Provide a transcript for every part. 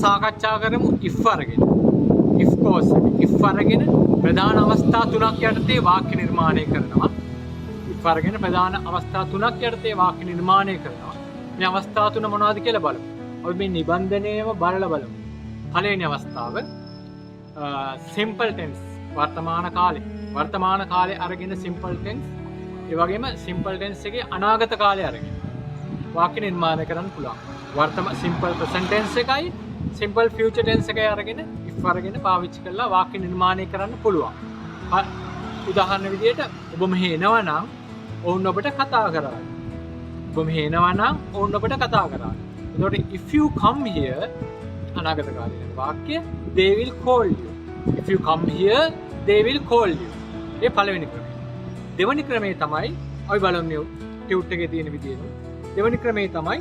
සාකච්ඡා කරමු if අරගෙන. if clause එක. if අරගෙන ප්‍රධාන අවස්ථා තුනක් යටතේ වාක්‍ය නිර්මාණය කරනවා. if අරගෙන ප්‍රධාන අවස්ථා තුනක් යටතේ වාක්‍ය නිර්මාණය කරනවා. මේ අවස්ථා තුන මොනවද කියලා බලමු. අපි මේ නිබන්ධනයේම බලලා බලමු. පළවෙනි අවස්ථාව simple tense වර්තමාන කාලේ අරගෙන simple tense ඒ වගේම simple tense එකේ අනාගත කාලේ අරගෙන වාක්‍ය නිර්මාණය කරන්න පුළුවන්. simple present tense එකයි simple future tense එකයි අරගෙන if අරගෙන පාවිච්චි කරලා වාක්‍ය නිර්මාණය කරන්න පුළුවන්. උදාහරණ විදිහට ඔබ මෙහෙ එනවා නම් ඔවුන් ඔබට කතා කරා. ඔබ මෙහෙ එනවා නම් ඔවුන් ඔබට කතා කරා. එතකොට if you come here අනාගත කාලේ වාක්‍ය they will call you. if you come here they will call you. ඒ පළවෙනි ක්‍රමය. දෙවෙනි ක්‍රමය තමයි අපි බලමු ටියුට් එකේ තියෙන විදිහට. දෙවෙනි ක්‍රමය තමයි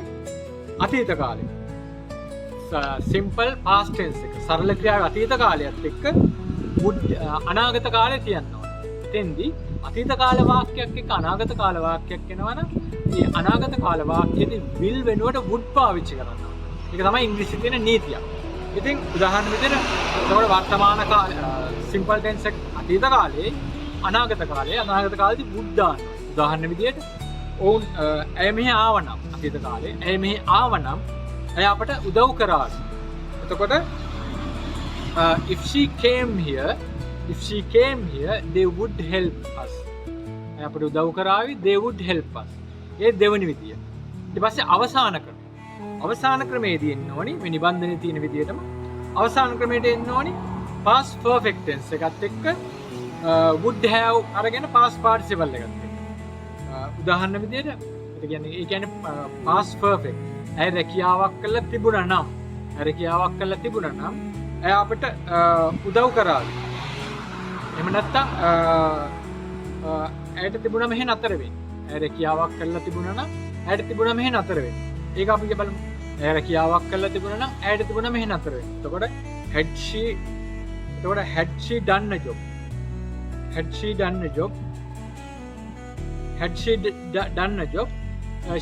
අතීත කාලේ. simple past tense එක. සරල ක්‍රියාවේ අතීත කාලයත් එක්ක අනාගත කාලේ තියනවා. එතෙන්දී අතීත කාල වාක්‍යයක් එක්ක අනාගත කාල වාක්‍යයක් එනවා නම් මේ අනාගත කාල වාක්‍යයේදී will වෙනුවට would පාවිච්චි කරනවා. ඒක තමයි ඉංග්‍රීසියේ තියෙන නීතිය. ඉතින් උදාහරණ විදිහට ඒකට වර්තමාන කාලේ simple tense එක අතීත කාලේ අනාගත කාලේදී would දානවා. උදාහරණ විදිහට ඔවුන් ඇය මෙහි ආවනම් අතීත කාලේ ඇය මෙහි ආවනම් ඇය අපට උදව් කරා. එතකොට if she came here they would help us. ඇය අපට උදව් කරાવી they would help us. ඒ දෙවෙනි විදිය. ඊට පස්සේ අවසාන ක්‍රමයේදී එන්න ඕනි මේ නිබන්ධනයේ තියෙන විදියටම අවසාන ක්‍රමයට එන්න ඕනි past perfect tense එකත් එක්ක would have අරගෙන past participle එකත් එක්ක. උදාහරණ විදියට ඒ කියන්නේ past perfect. ඇය රැකියාවක් කළා තිබුණා නම් ඇය අපට උදව් කරාවි. එහෙම නැත්නම් ඇයට තිබුණා මෙහෙ නතර වෙන්න. ඇය රැකියාවක් කළා තිබුණා නම් ඇයට තිබුණා මෙහෙ නතර වෙන්න. ඒක අපි බලමු. ඇය රැකියාවක් කළා තිබුණා නම් ඇයට තිබුණා මෙහෙ නතර වෙන්න. එතකොට had she done a job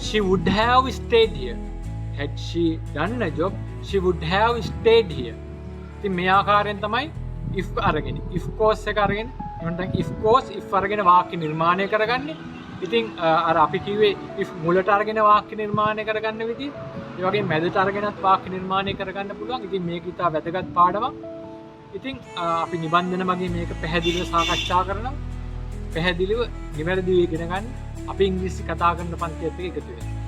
she would have stayed here. had she done a job she would have stayed here. ඉතින් මේ ආකාරයෙන් තමයි if අරගෙන if clause එක අරගෙන එහෙනම් if අරගෙන වාක්‍ය නිර්මාණය කරගන්නේ. ඉතින් අර අපි කිව්වේ if මුලට අරගෙන වාක්‍ය නිර්මාණය කරගන්න විදිය ඒ වගේ මැදට අරගෙනත් වාක්‍ය නිර්මාණය කරගන්න පුළුවන්. ඉතින් මේක ඉතා වැදගත් පාඩමක්. ඉතින් අපි නිබන්ධන මගින් මේක පැහැදිලිව සාකච්ඡා කරනවා. පැහැදිලිව නිවැරදිව ඉගෙන ගන්න අපි ඉංග්‍රීසි කතා කරන පන්තියත් එක්ක එකතු වෙනවා.